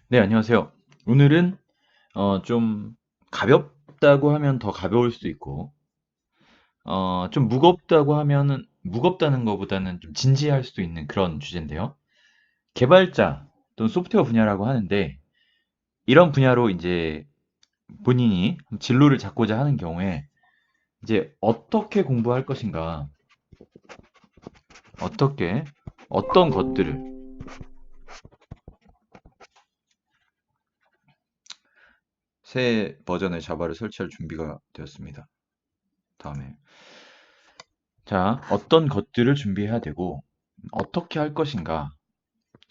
네, 안녕하세요. 오늘은 좀 가볍다고 하면 더 가벼울 수도 있고, 좀 무겁다고 하면은 무겁다는 것보다는 좀 진지할 수도 있는 그런 주제인데요. 개발자 또는 소프트웨어 분야라고 하는데, 이런 분야로 이제 본인이 진로를 잡고자 하는 경우에 이제 어떻게 공부할 것인가, 어떻게, 어떤 것들을 새 버전의 자바를 설치할 준비가 되었습니다. 다음에. 자, 어떤 것들을 준비해야 되고, 어떻게 할 것인가,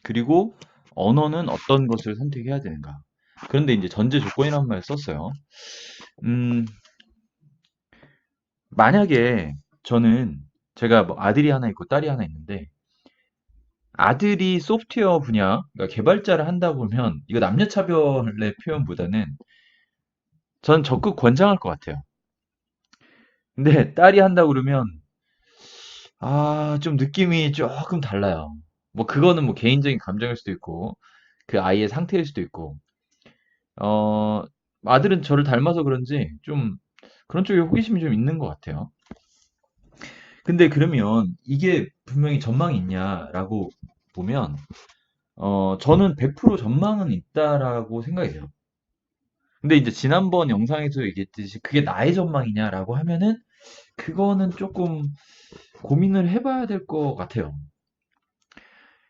그리고 언어는 어떤 것을 선택해야 되는가. 그런데 이제 전제 조건이라는 말을 썼어요. 음, 만약에 저는 제가 뭐 아들이 하나 있고 딸이 하나 있는데, 아들이 소프트웨어 분야, 그러니까 개발자를 한다 보면, 이거 남녀차별의 표현보다는 전 적극 권장할 것 같아요. 근데 딸이 한다 그러면, 좀 느낌이 조금 달라요. 뭐, 그거는 뭐 개인적인 감정일 수도 있고, 그 아이의 상태일 수도 있고, 어, 아들은 저를 닮아서 그런지 좀 그런 쪽에 호기심이 좀 있는 것 같아요. 근데 그러면 이게 분명히 전망이 있냐라고 보면, 저는 100% 전망은 있다라고 생각이 돼요. 근데 이제 지난번 영상에서 얘기했듯이 그게 나의 전망이냐라고 하면은 그거는 조금 고민을 해봐야 될 것 같아요.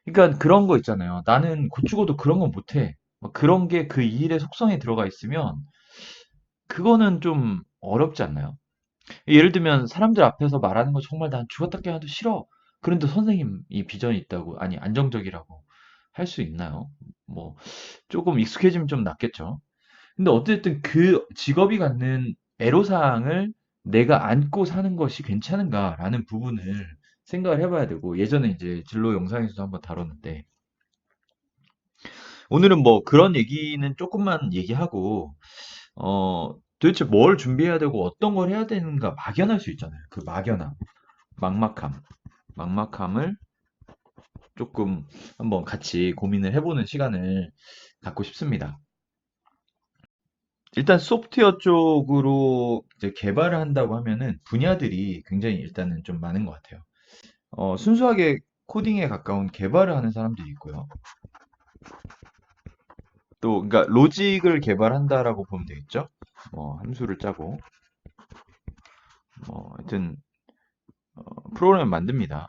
그러니까 그런 거 있잖아요. 나는 곧 죽어도 그런 건 못해. 막 그런 게 그 일의 속성에 들어가 있으면 그거는 좀 어렵지 않나요? 예를 들면 사람들 앞에서 말하는 거 정말 난 죽었다 깨어나도 싫어. 그런데 선생님이 비전이 있다고, 아니 안정적이라고 할 수 있나요? 뭐 조금 익숙해지면 좀 낫겠죠. 근데 어쨌든 그 직업이 갖는 애로사항을 내가 안고 사는 것이 괜찮은가라는 부분을 생각을 해봐야 되고, 예전에 이제 진로 영상에서도 한번 다뤘는데, 오늘은 뭐 그런 얘기는 조금만 얘기하고, 도대체 뭘 준비해야 되고 어떤 걸 해야 되는가 막연할 수 있잖아요. 그 막연함, 막막함. 막막함을 조금 한번 같이 고민을 해보는 시간을 갖고 싶습니다. 일단 소프트웨어 쪽으로 이제 개발을 한다고 하면은 분야들이 굉장히 일단은 좀 많은 것 같아요. 순수하게 코딩에 가까운 개발을 하는 사람들이 있고요. 또, 그러니까 로직을 개발한다라고 보면 되겠죠? 뭐 함수를 짜고, 뭐 하여튼 프로그램을 만듭니다.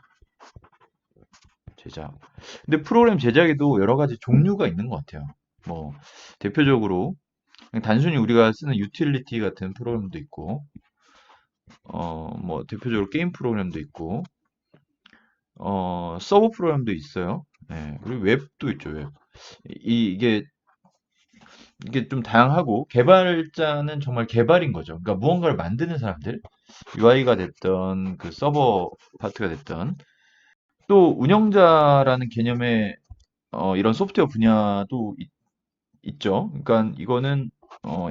제작. 근데 프로그램 제작에도 여러 가지 종류가 있는 것 같아요. 뭐 대표적으로 그냥 단순히 우리가 쓰는 유틸리티 같은 프로그램도 있고, 뭐 대표적으로 게임 프로그램도 있고, 서버 프로그램도 있어요. 네, 그리고 웹도 있죠, 웹. 이게 이게 좀 다양하고, 개발자는 정말 개발인 거죠. 그러니까 무언가를 만드는 사람들, UI가 됐던 그 서버 파트가 됐던, 또 운영자라는 개념의 이런 소프트웨어 분야도 있죠. 그러니까 이거는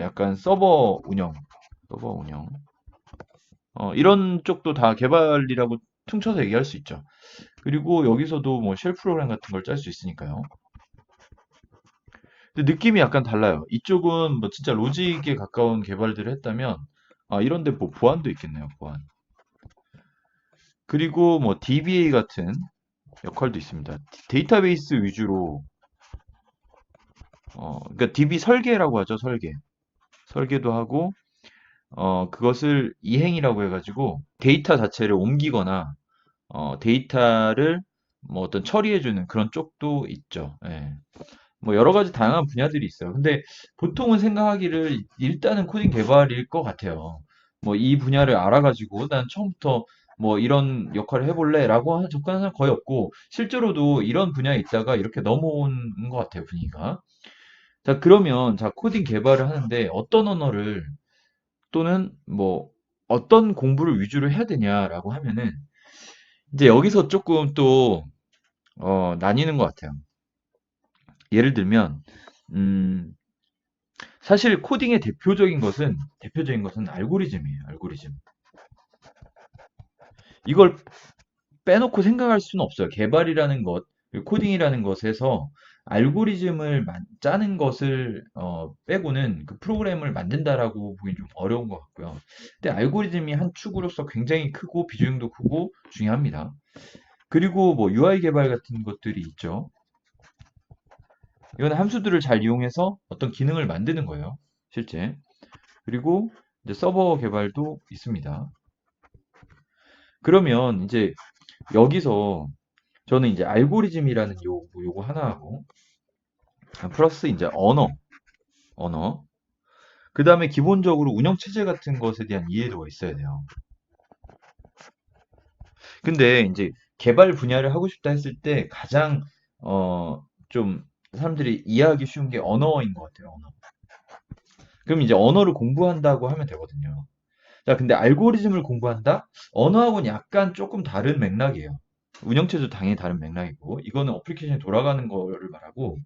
약간 서버 운영, 이런 쪽도 다 개발이라고 퉁쳐서 얘기할 수 있죠. 그리고 여기서도 뭐 쉘 프로그램 같은 걸 짤 수 있으니까요. 근데 느낌이 약간 달라요. 이쪽은 뭐 진짜 로직에 가까운 개발들을 했다면, 이런데 뭐 보안도 있겠네요, 보안. 그리고 뭐 DBA 같은 역할도 있습니다. 데이터베이스 위주로, 그러니까 DB 설계라고 하죠, 설계. 설계도 하고, 그것을 이행이라고 해가지고 데이터 자체를 옮기거나, 데이터를 뭐 어떤 처리해주는 그런 쪽도 있죠. 예. 뭐 여러 가지 다양한 분야들이 있어요. 근데 보통은 생각하기를 일단은 코딩 개발일 것 같아요. 뭐 이 분야를 알아가지고 난 처음부터 뭐 이런 역할을 해볼래라고 접근하는 사람 거의 없고, 실제로도 이런 분야에 있다가 이렇게 넘어온 것 같아요, 분위기가. 자, 그러면 자, 코딩 개발을 하는데 어떤 언어를, 또는 뭐 어떤 공부를 위주로 해야 되냐라고 하면은, 이제 여기서 조금 또 나뉘는 것 같아요. 예를 들면, 음, 사실 코딩의 대표적인 것은 알고리즘이에요. 알고리즘. 이걸 빼놓고 생각할 수는 없어요. 개발이라는 것, 그리고 코딩이라는 것에서 알고리즘을 짜는 것을 빼고는 그 프로그램을 만든다라고 보기엔 좀 어려운 것 같고요. 근데 알고리즘이 한 축으로서 굉장히 크고 비중도 크고 중요합니다. 그리고 뭐 UI 개발 같은 것들이 있죠. 이건 함수들을 잘 이용해서 어떤 기능을 만드는 거예요. 실제. 그리고 이제 서버 개발도 있습니다. 그러면 이제 여기서 저는 이제 알고리즘이라는 요거 하나하고 플러스 이제 언어. 그 다음에 기본적으로 운영체제 같은 것에 대한 이해도가 있어야 돼요. 근데 이제 개발 분야를 하고 싶다 했을 때 가장 좀 사람들이 이해하기 쉬운 게 언어인 것 같아요. 언어. 그럼 이제 언어를 공부한다고 하면 되거든요. 자, 근데 알고리즘을 공부한다? 언어하고는 약간 조금 다른 맥락이에요. 운영체도 당연히 다른 맥락이고, 이거는 어플리케이션이 돌아가는 거를 말하고,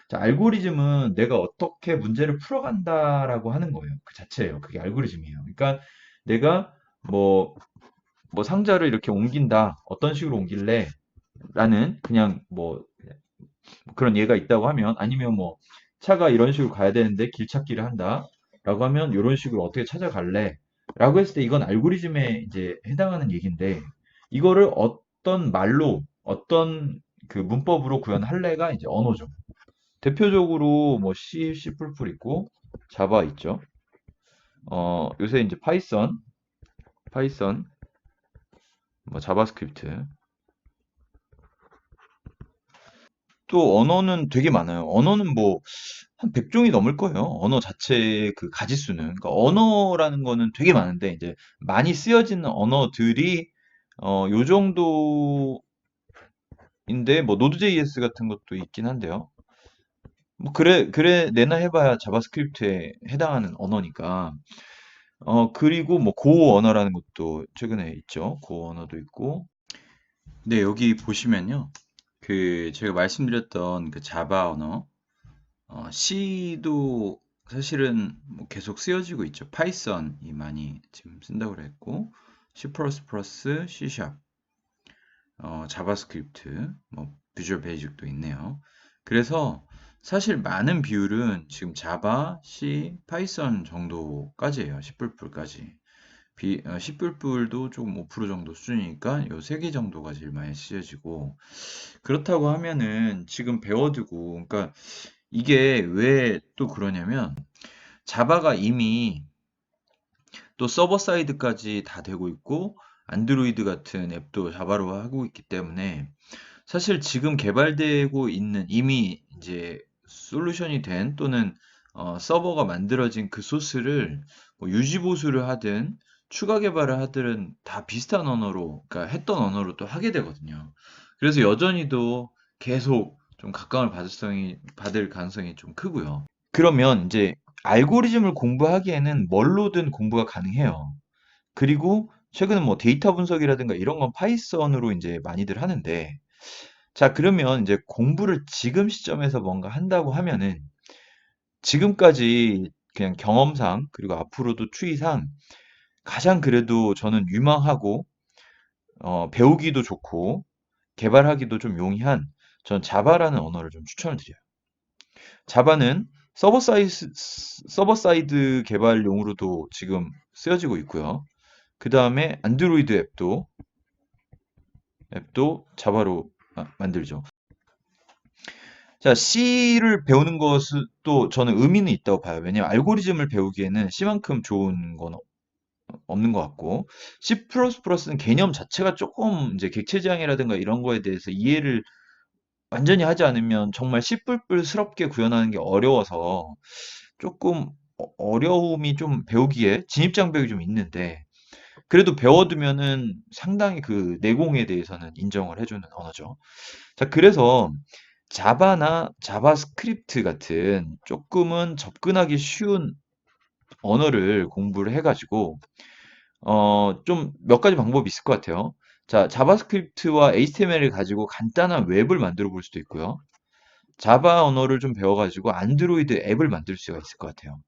자, 알고리즘은 내가 어떻게 문제를 풀어간다라고 하는 거예요. 그 자체예요. 그게 알고리즘이에요. 그러니까 내가 뭐, 뭐 상자를 이렇게 옮긴다. 어떤 식으로 옮길래? 라는 그냥 뭐 그런 예가 있다고 하면 아니면 뭐 차가 이런 식으로 가야 되는데 길찾기를 한다. 라고 하면 이런 식으로 어떻게 찾아갈래? 라고 했을 때 이건 알고리즘에 이제 해당하는 얘기인데 이거를 어떤 말로 어떤 그 문법으로 구현할래가 이제 언어죠. 대표적으로 뭐 C, C++ 있고 자바 있죠. 요새 이제 파이썬, 뭐 자바스크립트 또 언어는 되게 많아요. 언어는 뭐 한 100종이 넘을 거예요. 언어 자체의 그 가지수는. 그러니까 언어라는 거는 되게 많은데 이제 많이 쓰여지는 언어들이 요 정도인데 뭐 노드.js 같은 것도 있긴 한데요. 뭐 그래 내나 해봐야 자바스크립트에 해당하는 언어니까. 그리고 뭐 고 언어라는 것도 최근에 있죠. 고 언어도 있고. 네, 여기 보시면요. 그 제가 말씀드렸던 그 자바 언어 C도 사실은 뭐 계속 쓰여지고 있죠. 파이썬이 많이 지금 쓴다고 그랬고, C++, C#, 자바스크립트, 뭐 비주얼 베이직도 있네요. 그래서 사실 많은 비율은 지금 자바, C, 파이썬 정도까지예요. C++까지. C++도 조금 5% 정도 수준이니까 요 세 개 정도가 제일 많이 쓰여지고 그렇다고 하면은 지금 배워두고 그러니까 이게 왜 또 그러냐면 자바가 이미 또 서버 사이드까지 다 되고 있고 안드로이드 같은 앱도 자바로 하고 있기 때문에 사실 지금 개발되고 있는 이미 이제 솔루션이 된 또는 서버가 만들어진 그 소스를 뭐 유지 보수를 하든 추가 개발을 하든 다 비슷한 언어로 그러니까 했던 언어로 또 하게 되거든요. 그래서 여전히도 계속 좀 각광을 받을 가능성이 좀 크고요. 그러면 이제 알고리즘을 공부하기에는 뭘로든 공부가 가능해요. 그리고 최근은 뭐 데이터 분석이라든가 이런 건 파이썬으로 이제 많이들 하는데, 자, 그러면 이제 공부를 지금 시점에서 뭔가 한다고 하면은 지금까지 그냥 경험상 그리고 앞으로도 추이상 가장 그래도 저는 유망하고 배우기도 좋고 개발하기도 좀 용이한 전 자바라는 언어를 좀 추천을 드려요. 자바는 서버 사이드 개발용으로도 지금 쓰여지고 있고요. 그 다음에 안드로이드 앱도 자바로 만들죠. 자, C를 배우는 것도 저는 의미는 있다고 봐요. 왜냐면 알고리즘을 배우기에는 C만큼 좋은 건 없는 것 같고, C++는 개념 자체가 조금 이제 객체지향이라든가 이런 거에 대해서 이해를 완전히 하지 않으면 정말 씨뿔뿔스럽게 구현하는 게 어려워서 조금 어려움이 좀 배우기에 진입장벽이 좀 있는데 그래도 배워두면은 상당히 그 내공에 대해서는 인정을 해주는 언어죠. 자, 그래서 자바나 자바스크립트 같은 조금은 접근하기 쉬운 언어를 공부를 해가지고 좀 몇 가지 방법이 있을 것 같아요. 자, 자바스크립트와 HTML을 가지고 간단한 웹을 만들어 볼 수도 있고요. 자바 언어를 좀 배워가지고 안드로이드 앱을 만들 수가 있을 것 같아요.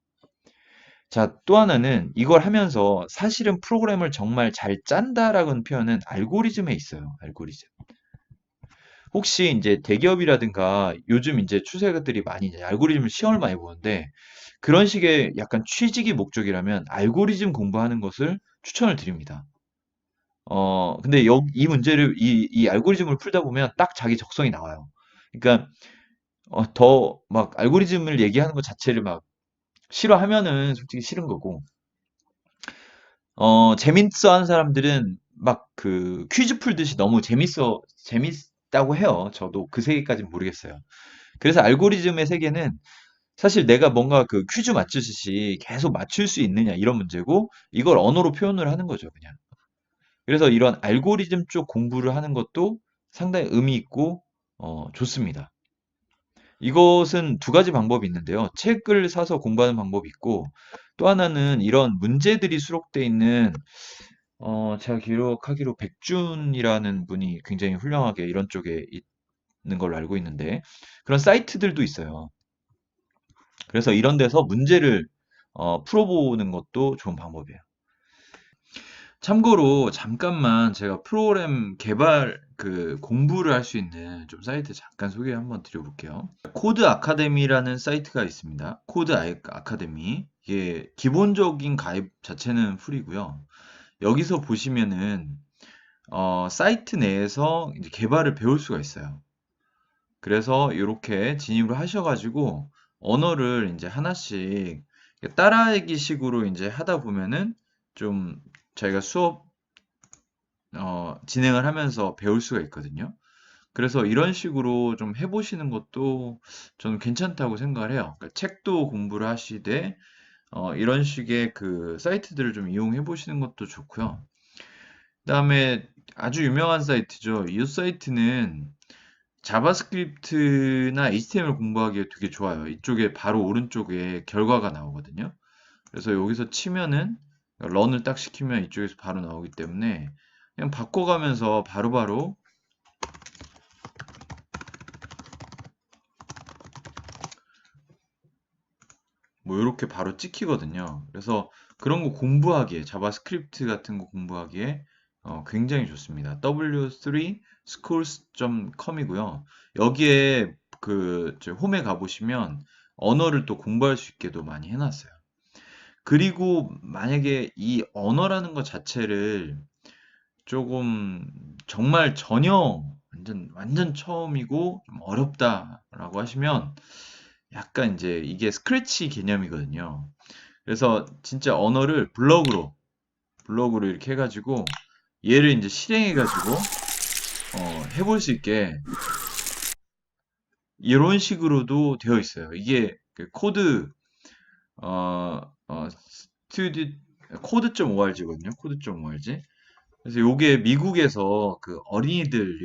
자, 또 하나는 이걸 하면서 사실은 프로그램을 정말 잘 짠다라는 표현은 알고리즘에 있어요. 알고리즘. 혹시 이제 대기업이라든가 요즘 이제 추세들이 많이 이제 알고리즘을 시험을 많이 보는데 그런 식의 약간 취직이 목적이라면 알고리즘 공부하는 것을 추천을 드립니다. 근데 이 문제를, 이 알고리즘을 풀다 보면 딱 자기 적성이 나와요. 그러니까, 더 막 알고리즘을 얘기하는 것 자체를 막 싫어하면은 솔직히 싫은 거고, 재밌어 하는 사람들은 막 그 퀴즈 풀듯이 너무 재밌다고 해요. 저도 그 세계까지는 모르겠어요. 그래서 알고리즘의 세계는 사실 내가 뭔가 그 퀴즈 맞추듯이 계속 맞출 수 있느냐 이런 문제고, 이걸 언어로 표현을 하는 거죠, 그냥. 그래서 이런 알고리즘 쪽 공부를 하는 것도 상당히 의미 있고, 좋습니다. 이것은 두 가지 방법이 있는데요. 책을 사서 공부하는 방법이 있고, 또 하나는 이런 문제들이 수록되어 있는, 제가 기록하기로 백준이라는 분이 굉장히 훌륭하게 이런 쪽에 있는 걸로 알고 있는데, 그런 사이트들도 있어요. 그래서 이런 데서 문제를 풀어보는 것도 좋은 방법이에요. 참고로 잠깐만 제가 프로그램 개발 그 공부를 할 수 있는 좀 사이트 잠깐 소개 한번 드려볼게요. 코드 아카데미라는 사이트가 있습니다. 아카데미. 이게 기본적인 가입 자체는 프리고요. 여기서 보시면은 사이트 내에서 이제 개발을 배울 수가 있어요. 그래서 이렇게 진입을 하셔가지고 언어를 이제 하나씩 따라하기 식으로 이제 하다 보면은 좀 저희가 수업 진행을 하면서 배울 수가 있거든요. 그래서 이런 식으로 좀 해보시는 것도 저는 괜찮다고 생각을 해요. 그러니까 책도 공부를 하시되 이런 식의 그 사이트들을 좀 이용해 보시는 것도 좋고요. 그다음에 아주 유명한 사이트죠. 이 사이트는 자바스크립트나 HTML 공부하기에 되게 좋아요. 이쪽에 바로 오른쪽에 결과가 나오거든요. 그래서 여기서 치면은 런을 딱 시키면 이쪽에서 바로 나오기 때문에 그냥 바꿔가면서 바로바로 뭐 이렇게 바로 찍히거든요. 그래서 그런 거 공부하기에 자바스크립트 같은 거 공부하기에 굉장히 좋습니다. w3schools.com이고요. 여기에 저 홈에 가보시면 언어를 또 공부할 수 있게도 많이 해놨어요. 그리고 만약에 이 언어라는 것 자체를 조금 정말 전혀 완전 처음이고 좀 어렵다라고 하시면 약간 이제 이게 스크래치 개념이거든요. 그래서 진짜 언어를 블럭으로 이렇게 해가지고 얘를 이제 실행해가지고 해볼 수 있게 이런 식으로도 되어 있어요. 이게 그 코드 어, 어, 스튜디 코드.org거든요. 코드.org. 그래서 요게 미국에서 그 어린이들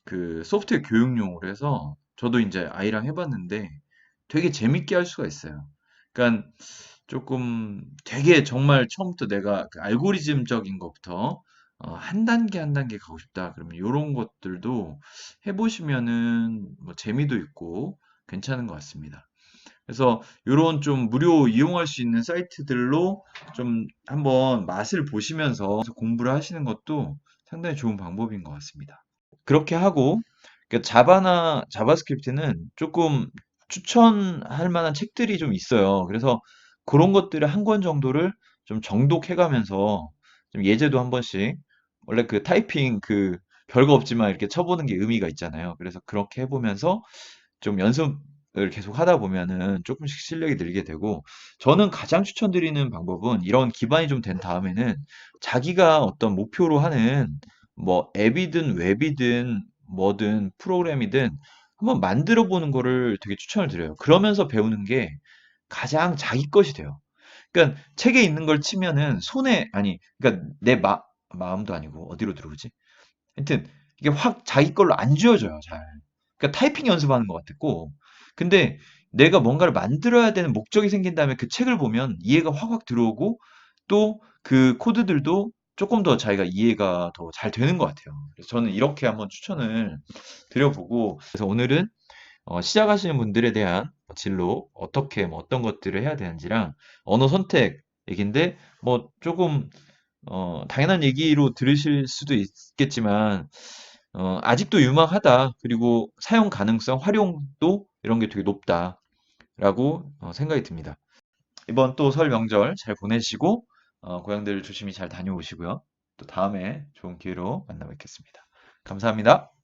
그 소프트웨어 교육용으로 해서 저도 이제 아이랑 해봤는데 되게 재밌게 할 수가 있어요. 그러니까 조금 되게 정말 처음부터 내가 그 알고리즘적인 것부터 한 단계 한 단계 가고 싶다. 그러면 이런 것들도 해보시면은 뭐 재미도 있고 괜찮은 것 같습니다. 그래서 이런 좀 무료 이용할 수 있는 사이트들로 좀 한번 맛을 보시면서 공부를 하시는 것도 상당히 좋은 방법인 것 같습니다. 그렇게 하고 자바나 자바스크립트는 조금 추천할 만한 책들이 좀 있어요. 그래서 그런 것들을 한 권 정도를 좀 정독해 가면서 좀 예제도 한 번씩 원래 그 타이핑 그 별거 없지만 이렇게 쳐보는 게 의미가 있잖아요. 그래서 그렇게 해보면서 좀 연습을 계속 하다 보면은 조금씩 실력이 늘게 되고 저는 가장 추천드리는 방법은 이런 기반이 좀 된 다음에는 자기가 어떤 목표로 하는 뭐 앱이든 웹이든 뭐든 프로그램이든 한번 만들어 보는 거를 되게 추천을 드려요. 그러면서 배우는 게 가장 자기 것이 돼요. 그러니까 책에 있는 걸 치면은 그러니까 내 마음도 아니고 어디로 들어오지? 하여튼 이게 확 자기 걸로 안 쥐어져요, 잘. 그러니까 타이핑 연습하는 것 같았고, 근데 내가 뭔가를 만들어야 되는 목적이 생긴 다음에 그 책을 보면 이해가 확확 들어오고 또 그 코드들도 조금 더 자기가 이해가 더 잘 되는 것 같아요. 그래서 저는 이렇게 한번 추천을 드려보고, 그래서 오늘은 시작하시는 분들에 대한 진로, 어떻게, 뭐 어떤 것들을 해야 되는지랑 언어 선택 얘기인데, 뭐 조금 당연한 얘기로 들으실 수도 있겠지만 아직도 유망하다. 그리고 사용 가능성, 활용도 이런 게 되게 높다라고 생각이 듭니다. 이번 또 설 명절 잘 보내시고 고향들 조심히 잘 다녀오시고요. 또 다음에 좋은 기회로 만나 뵙겠습니다. 감사합니다.